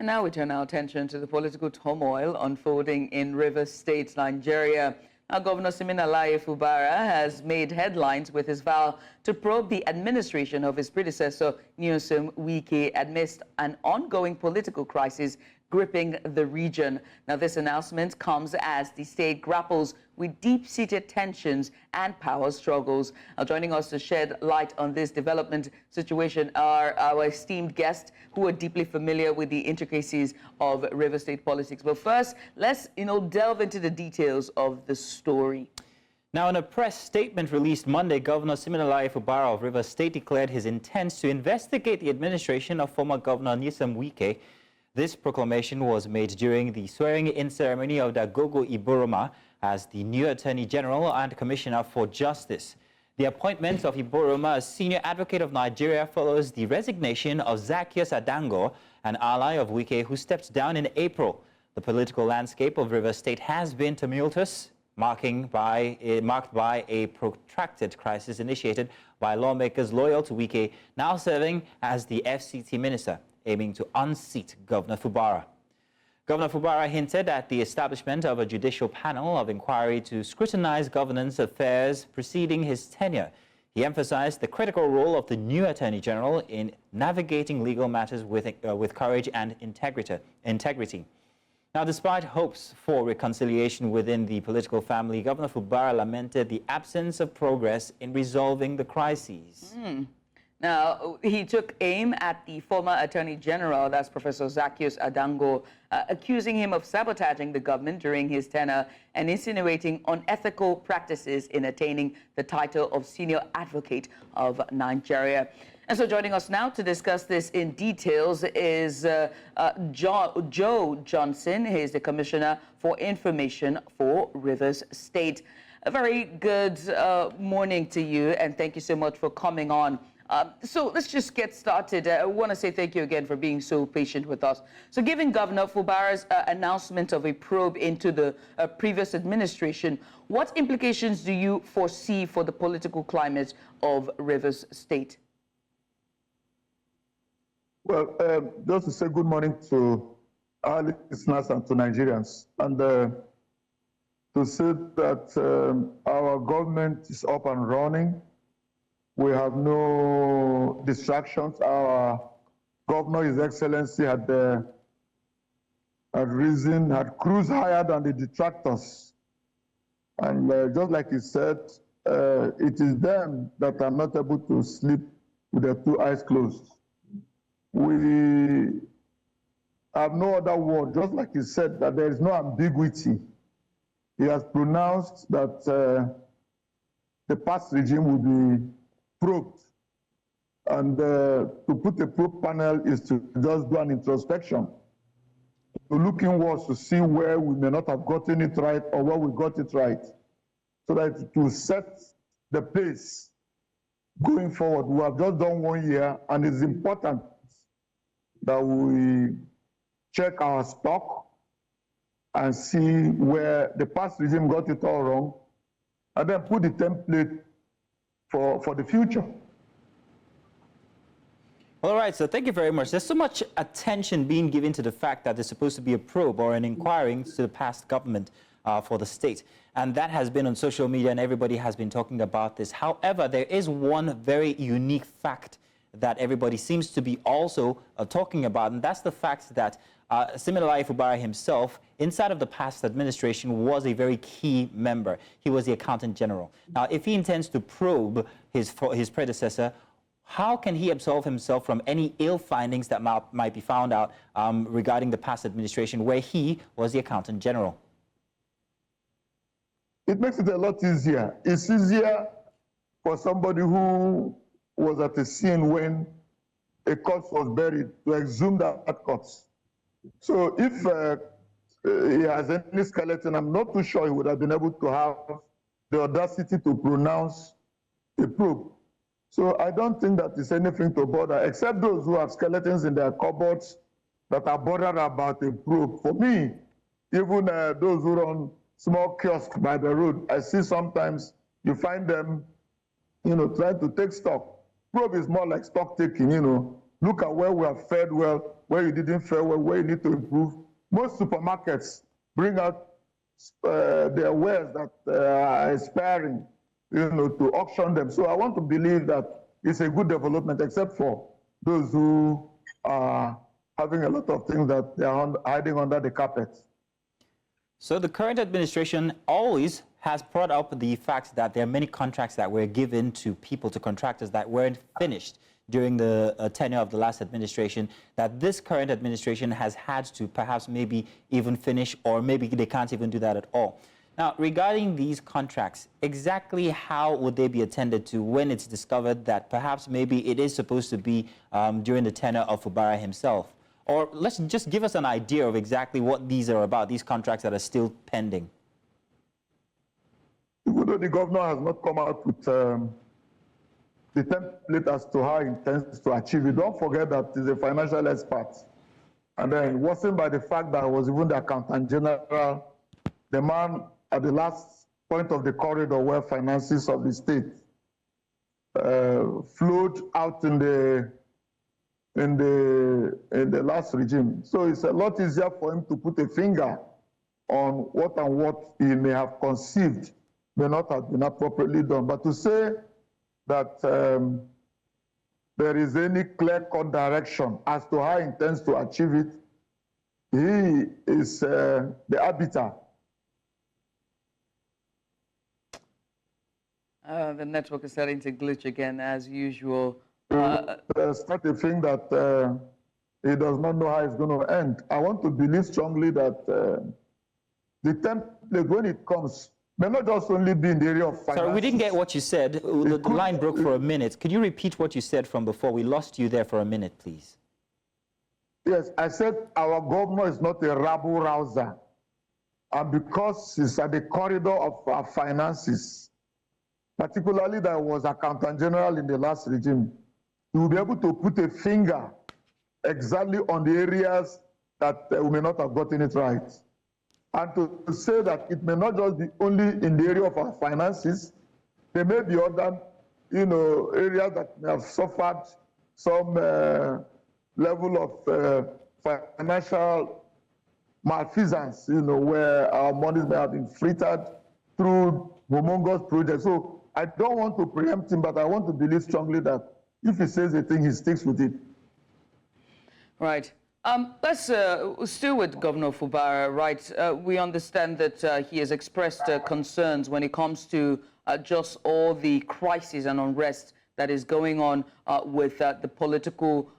And now we turn our attention to the political turmoil unfolding in Rivers State, Nigeria. Now, Governor Siminalayi Fubara has made headlines with his vow to probe the administration of his predecessor, Nyesom Wike, amidst an ongoing political crisis gripping the region. Now, this announcement comes as the state grapples with deep-seated tensions and power struggles. Now, joining us to shed light on this development situation are our esteemed guests who are deeply familiar with the intricacies of River State politics. But first, let's delve into the details of the story. Now, in a press statement released Monday, Governor Siminalayi Fubara of Rivers State declared his intent to investigate the administration of former Governor Nyesom Wike. This proclamation was made during the swearing-in ceremony of Dagogo Iboroma as the new Attorney General and Commissioner for Justice. The appointment of Iboroma as Senior Advocate of Nigeria follows the resignation of Zaccheaus Adango, an ally of Wike who stepped down in April. The political landscape of Rivers State has been tumultuous, marked by a protracted crisis initiated by lawmakers loyal to Wike, now serving as the FCT Minister, aiming to unseat Governor Fubara. Governor Fubara hinted at the establishment of a judicial panel of inquiry to scrutinize governance affairs preceding his tenure. He emphasized the critical role of the new Attorney General in navigating legal matters with courage and integrity. Now, despite hopes for reconciliation within the political family, Governor Fubara lamented the absence of progress in resolving the crises. Now, he took aim at the former Attorney General, that's Professor Zaccheaus Adango, accusing him of sabotaging the government during his tenure and insinuating unethical practices in attaining the title of Senior Advocate of Nigeria. And so joining us now to discuss this in details is Joe Johnson. He is the Commissioner for Information for Rivers State. A very good morning to you, and thank you so much for coming on. So let's just get started. I want to say thank you again for being so patient with us. So given Governor Fubara's announcement of a probe into the previous administration, what implications do you foresee for the political climate of Rivers State? Well, just to say good morning to our listeners and to Nigerians, and to say that our government is up and running. We have no distractions. Our governor, His Excellency, had cruised higher than the detractors. And just like he said, it is them that are not able to sleep with their two eyes closed. We have no other word, just like he said, that there is no ambiguity. He has pronounced that the past regime will be probed, and to put a probe panel is to just do an introspection, to look inwards to see where we may not have gotten it right or where we got it right, so that to set the pace going forward. We have just done 1 year, and it's important that we check our stock and see where the past regime got it all wrong, and then put the template for the future. All right, so thank you very much. There's so much attention being given to the fact that there's supposed to be a probe or an inquiry into the past government for the state. And that has been on social media, and everybody has been talking about this. However, there is one very unique fact that everybody seems to be also talking about, and that's the fact that Siminalayi Fubara himself, inside of the past administration, was a very key member. He was the Accountant General. Now, if he intends to probe his predecessor, how can he absolve himself from any ill findings that might be found out regarding the past administration where he was the Accountant General? It makes it a lot easier. It's easier for somebody who was at the scene when a corpse was buried to exhume that corpse. So if he has any skeleton, I'm not too sure he would have been able to have the audacity to pronounce a probe. So I don't think that is anything to bother, except those who have skeletons in their cupboards that are bothered about a probe. For me, even those who run small kiosks by the road, I see sometimes you find them, trying to take stock. Probe is more like stock taking, look at where we have fared well, where you didn't fare well, where you need to improve. Most supermarkets bring out their wares that are expiring, to auction them. So I want to believe that it's a good development, except for those who are having a lot of things that they are hiding under the carpet. So the current administration always has brought up the fact that there are many contracts that were given to people, to contractors that weren't finished during the tenure of the last administration, that this current administration has had to perhaps maybe even finish, or maybe they can't even do that at all. Now, regarding these contracts, exactly how would they be attended to when it's discovered that perhaps maybe it is supposed to be during the tenure of Fubara himself? Or let's just give us an idea of exactly what these are about, these contracts that are still pending. Even though the governor has not come out with the template as to how he intends to achieve it, don't forget that he's a financial expert. And then it wasn't by the fact that he was even the accountant general, the man at the last point of the corridor where finances of the state flowed out in the last regime. So it's a lot easier for him to put a finger on what he may have conceived may not have been appropriately done. But to say that there is any clear-cut direction as to how he intends to achieve it, he is the arbiter. The network is starting to glitch again, as usual. Start to think that he does not know how it's going to end. I want to believe strongly that the template, when it comes, may not just only be in the area of finance. Sorry, we didn't get what you said. The line broke for a minute. Could you repeat what you said from before? We lost you there for a minute, please. Yes, I said our governor is not a rabble-rouser. And because he's at the corridor of our finances, particularly that was accountant general in the last regime, he will be able to put a finger exactly on the areas that we may not have gotten it right. And to say that it may not just be only in the area of our finances, there may be other, areas that may have suffered some level of financial malfeasance, where our monies may have been frittered through humongous projects. So I don't want to preempt him, but I want to believe strongly that if he says a thing, he sticks with it. Right. Let's still with Governor Fubara, right? We understand that he has expressed concerns when it comes to just all the crisis and unrest that is going on with the political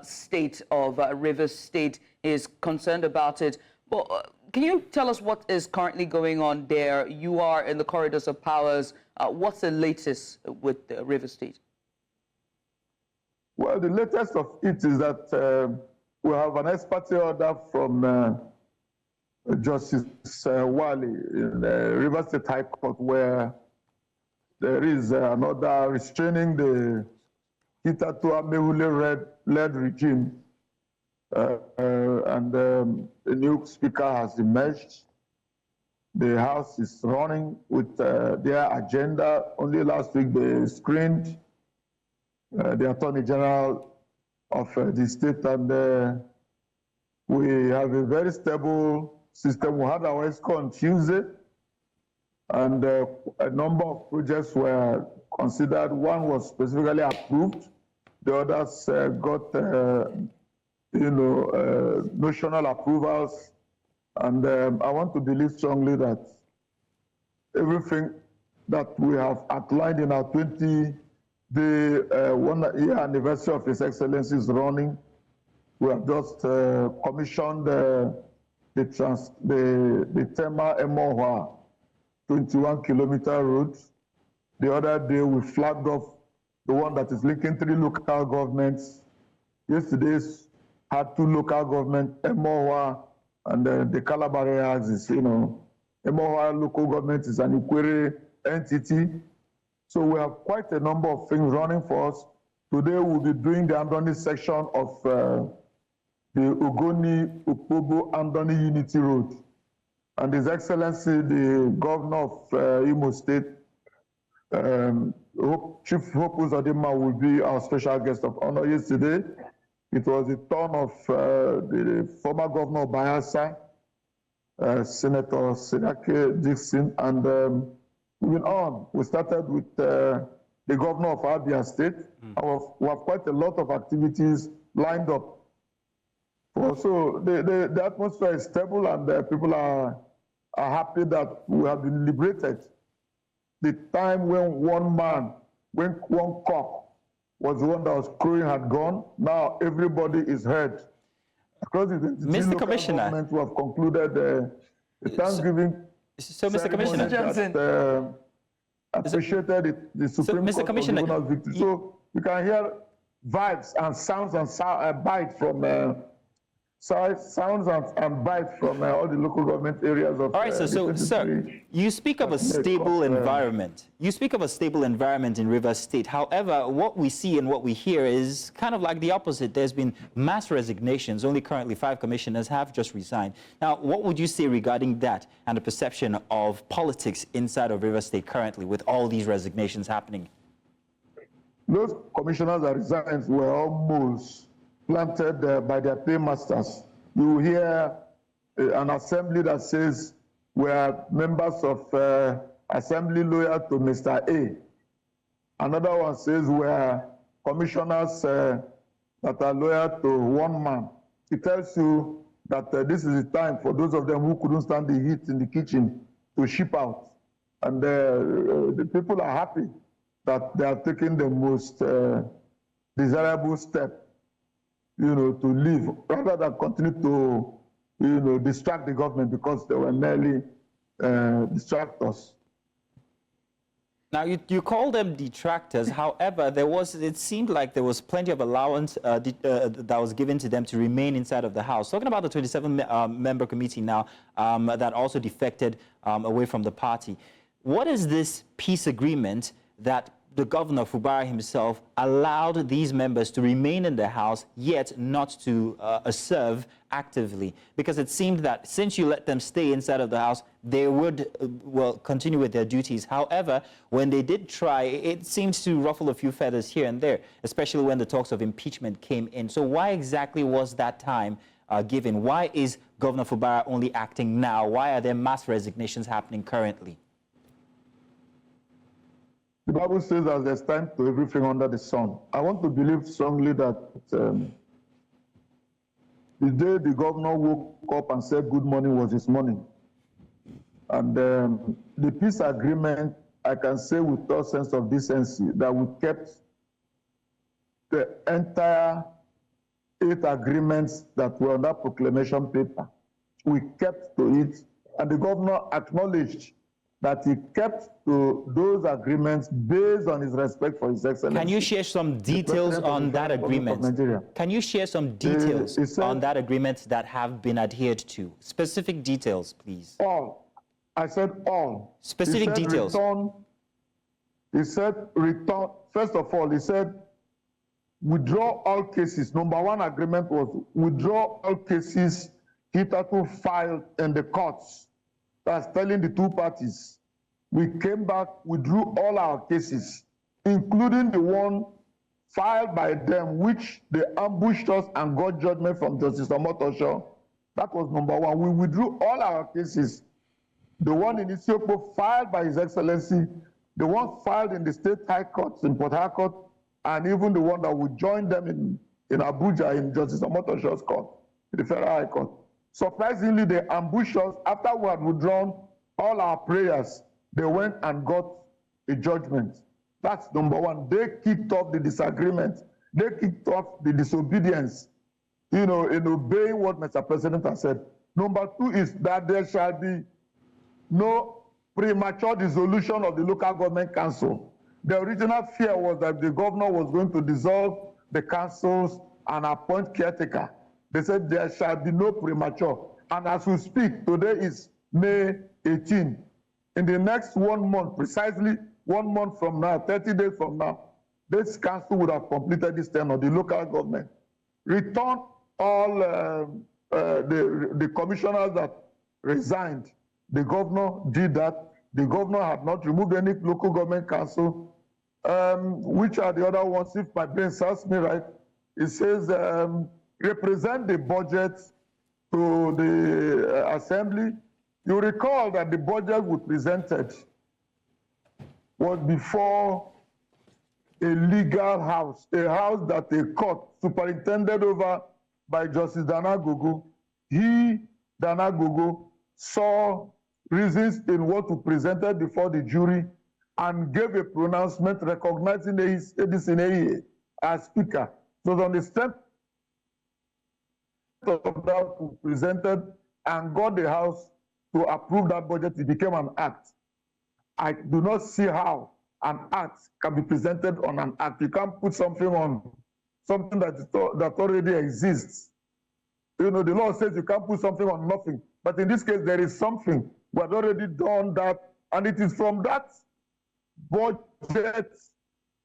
state of Rivers State. He is concerned about it. But can you tell us what is currently going on there? You are in the corridors of powers. What's the latest with Rivers State? Well, the latest of it is that we have an ex parte order from Justice Wale in the Rivers State High Court, where there is an order restraining the Hitatu Amewule-led regime, and the new speaker has emerged. The House is running with their agenda. Only last week they screened the Attorney General of the state, and we have a very stable system. We had our ESCO on Tuesday, and a number of projects were considered. One was specifically approved. The others got, notional approvals. And I want to believe strongly that everything that we have outlined in our 20-day 1-year anniversary of His Excellency is running. We have just commissioned the Tema Emohua 21-kilometer road. The other day we flagged off the one that is linking 3 local governments. Yesterday had 2 local governments, Emohua and the Calabar axis. Emohua local government is an Ikwere entity. So we have quite a number of things running for us. Today we'll be doing the Andoni section of the Ogoni-Ukpobo-Andoni Unity Road. And His Excellency, the Governor of Imo State, Chief Hope Uzodimma will be our special guest of honor. Yesterday, it was the turn of the former governor of Bayelsa, Senator Senake Dixon, and moving on, we started with the governor of Abia State. We have quite a lot of activities lined up. So the atmosphere is stable, and people are happy that we have been liberated. The time when one cock was the one that was crowing had gone, now everybody is heard. Across the Mr. Commissioner, we have concluded the Thanksgiving. So, Mr. Commissioner, that, appreciated the Supreme Court Commissioner victory. So we can hear vibes and sounds and bites from sounds and bites from all the local government areas of. All right, so sir, you speak of a stable environment. You speak of a stable environment in Rivers State. However, what we see and what we hear is kind of like the opposite. There's been mass resignations. Only currently 5 commissioners have just resigned. Now, what would you say regarding that and the perception of politics inside of Rivers State currently with all these resignations happening? Those commissioners that resigned were almost planted by their paymasters. You hear an assembly that says we are members of assembly loyal to Mr. A. Another one says we are commissioners that are loyal to one man. It tells you that this is the time for those of them who couldn't stand the heat in the kitchen to ship out. And the people are happy that they are taking the most desirable step, to leave, rather than continue to, distract the government, because they were merely distractors. Now, you call them detractors. However, it seemed like there was plenty of allowance that was given to them to remain inside of the House. Talking about the 27-member committee now that also defected away from the party. What is this peace agreement that the Governor Fubara himself allowed these members to remain in the House, yet not to serve actively? Because it seemed that since you let them stay inside of the House, they would, continue with their duties. However, when they did try, it seems to ruffle a few feathers here and there, especially when the talks of impeachment came in. So why exactly was that time given? Why is Governor Fubara only acting now? Why are there mass resignations happening currently? The Bible says that there's time to everything under the sun. I want to believe strongly that the day the governor woke up and said good morning was his morning. And the peace agreement, I can say with all sense of decency, that we kept the entire 8 agreements that were on that proclamation paper. We kept to it, and the governor acknowledged that he kept to those agreements based on his respect for His Excellency. Can you share some details on that agreement? Can you share some details on that agreement that have been adhered to? Specific details, please. All. I said all. Specific details. He said return. First of all, he said withdraw all cases. Number 1 agreement was withdraw all cases hitherto filed in the courts. That's telling the 2 parties. We came back, withdrew all our cases, including the one filed by them, which they ambushed us and got judgment from Justice Omotosho. That was number 1. We withdrew all our cases. The one in Isiokpo filed by His Excellency, the one filed in the State High Court in Port Harcourt, and even the one that would join them in Abuja in Justice Omotosho's court, the Federal High Court. Surprisingly, they ambushed us. After we had withdrawn all our prayers, they went and got a judgment. That's number 1. They kicked off the disagreement. They kicked off the disobedience, in obeying what Mr. President has said. Number 2 is that there shall be no premature dissolution of the local government council. The original fear was that the governor was going to dissolve the councils and appoint caretaker. They said there shall be no premature. And as we speak, today is May 18. In the next 1 month, precisely 1 month from now, 30 days from now, this council would have completed this term of the local government. Return all the commissioners that resigned. The governor did that. The governor had not removed any local government council. which are the other ones, if my brain serves me right, it says represent the budget to the assembly. You recall that the budget we presented was before a legal house, a house that a court superintended over by Justice Dagogo. He, Dagogo, saw reasons in what we presented before the jury and gave a pronouncement recognizing the as speaker. So on the strength of that we presented and got the House to approve that budget, it became an act. I do not see how an act can be presented on an act. You can't put something on something that already exists. You know, the law says you can't put something on nothing. But in this case, there is something. We had already done that. And it is from that budget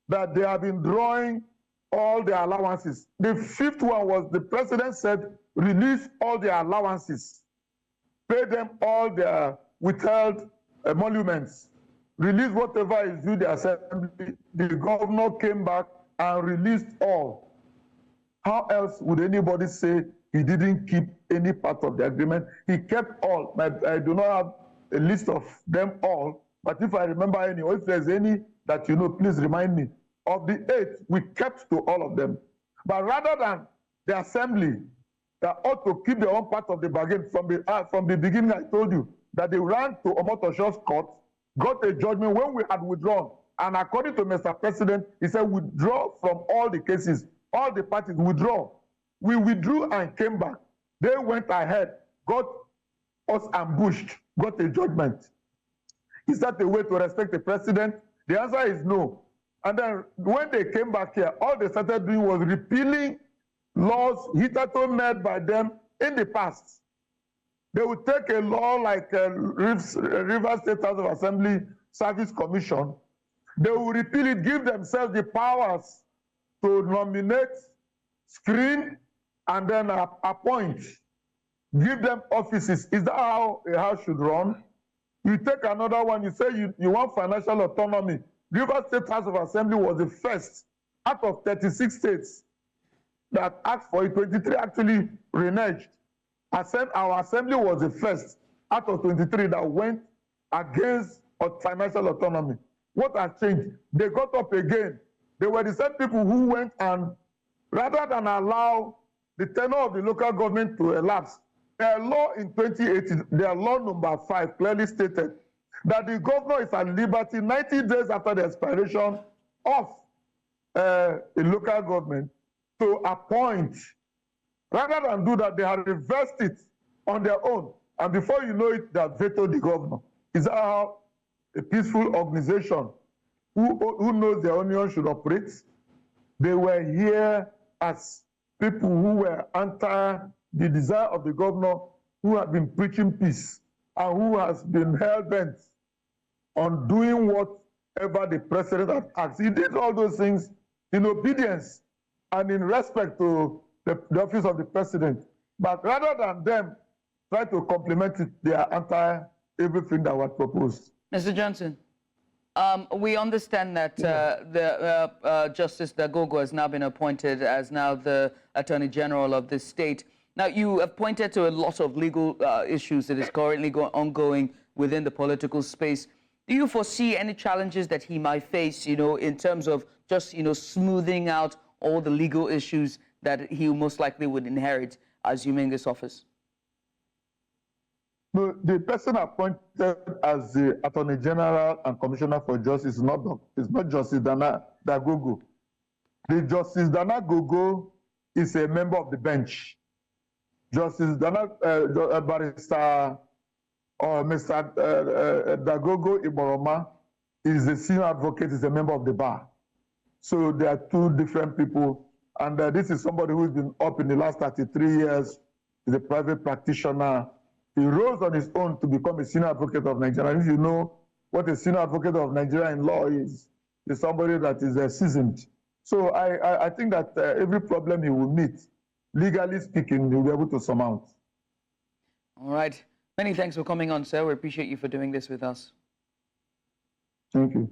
that they have been drawing all the allowances. The fifth one was the president said, release all the allowances, pay them all their withheld emoluments, release whatever is due the assembly. The governor came back and released all. How else would anybody say he didn't keep any part of the agreement? He kept all. I do not have a list of them all, but if I remember any, or if there's any that you know, please remind me. Of the 8, we kept to all of them. But rather than the assembly that ought to keep their own part of the bargain, from the beginning I told you that they ran to Omotosho's court, got a judgment when we had withdrawn. And according to Mr. President, he said withdraw from all the cases, all the parties withdraw. We withdrew and came back. They went ahead, got us ambushed, got a judgment. Is that a way to respect the president? The answer is no. And then when they came back here, all they started doing was repealing laws hitherto made by them in the past. They would take a law like River State House of Assembly Service Commission. They will repeal it, give themselves the powers to nominate, screen, and then appoint. Give them offices. Is that how a house should run? You take another one, you say you want financial autonomy. River State House of Assembly was the first out of 36 states that asked for it. 23 actually reneged. Our assembly was the first out of 23 that went against financial autonomy. What has changed? They got up again. They were the same people who went and, rather than allow the tenure of the local government to elapse, their law in 2018, their law number 5 clearly stated that the governor is at liberty 90 days after the expiration of a local government to appoint. Rather than do that, they have reversed it on their own. And before you know it, they have vetoed the governor. Is that how a peaceful organization who knows their onion should operate? They were here as people who were anti the desire of the governor, who had been preaching peace and who has been hell-bent on doing whatever the president had asked. He did all those things in obedience and in respect to the office of the president. But rather than them try to complement it, they are anti everything that was proposed. Mr. Johnson, we understand that Justice Dagogo has now been appointed as now the Attorney General of this state. Now, you have pointed to a lot of legal issues that is currently ongoing within the political space. Do you foresee any challenges that he might face, in terms of just, smoothing out all the legal issues that he most likely would inherit assuming this office? No, the person appointed as the Attorney General and Commissioner for Justice is not Justice Dagogo. The Justice Dagogo is a member of the bench. Justice Barrister Mr. Dagogo Iboroma is a senior advocate, is a member of the bar. So there are two different people. And this is somebody who's been up in the last 33 years, is a private practitioner. He rose on his own to become a senior advocate of Nigeria. If you know what a senior advocate of Nigeria in law is somebody that is seasoned. So I think that every problem he will meet, legally speaking, he'll be able to surmount. All right. Many thanks for coming on, sir. We appreciate you for doing this with us. Thank you.